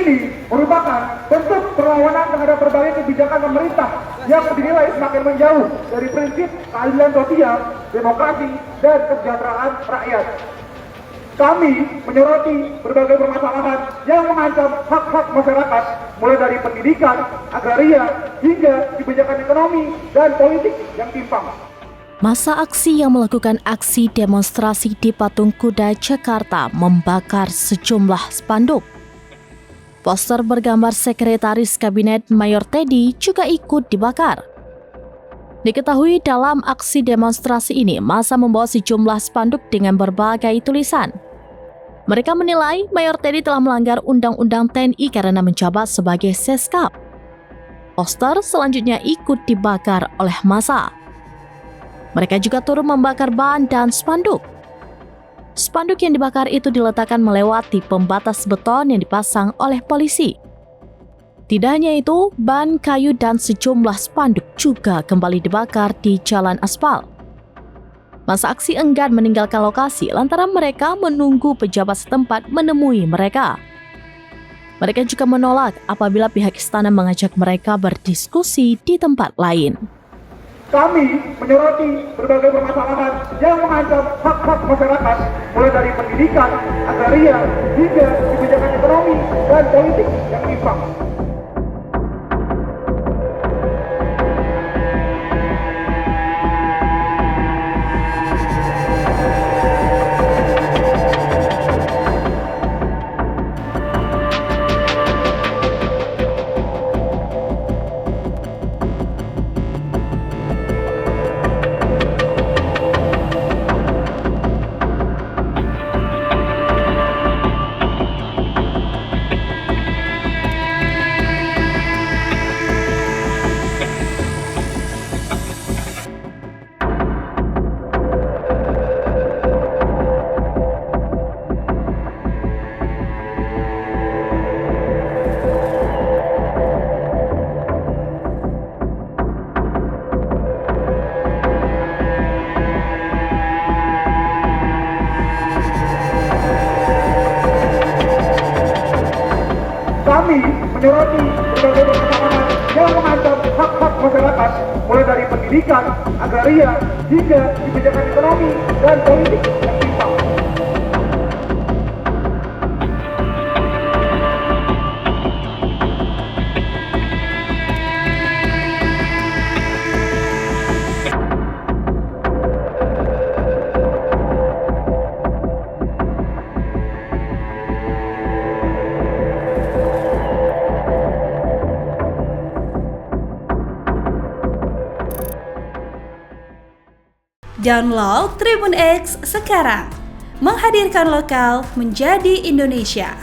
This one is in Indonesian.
ini merupakan bentuk perlawanan terhadap berbagai kebijakan pemerintah yang dinilai semakin menjauh dari prinsip keadilan sosial, demokrasi, dan kesejahteraan rakyat. Kami menyoroti berbagai permasalahan yang mengancam hak-hak masyarakat, mulai dari pendidikan, agraria, hingga kebijakan ekonomi dan politik yang timpang. Masa aksi yang melakukan aksi demonstrasi di Patung Kuda, Jakarta membakar sejumlah spanduk. Poster bergambar Sekretaris Kabinet Mayor Teddy juga ikut dibakar. Diketahui dalam aksi demonstrasi ini, massa membawa sejumlah spanduk dengan berbagai tulisan. Mereka menilai Mayor Teddy telah melanggar Undang-Undang TNI karena menjabat sebagai Seskap. Poster selanjutnya ikut dibakar oleh massa. Mereka juga turut membakar ban dan spanduk. Spanduk yang dibakar itu diletakkan melewati pembatas beton yang dipasang oleh polisi. Tidak hanya itu, ban, kayu, dan sejumlah spanduk juga kembali dibakar di jalan aspal. Masa aksi enggan meninggalkan lokasi lantaran mereka menunggu pejabat setempat menemui mereka. Mereka juga menolak apabila pihak istana mengajak mereka berdiskusi di tempat lain. Kami menyoroti berbagai permasalahan yang mengancam hak-hak masyarakat, mulai dari pendidikan, agraria, hingga kebijakan ekonomi dan politik yang timpang. Kami menyoroti berbagai permasalahan yang mengancam hak-hak masyarakat, mulai dari pendidikan, agraria, hingga kebijakan ekonomi dan politik yang timpang. Download Tribun X sekarang, menghadirkan lokal menjadi Indonesia.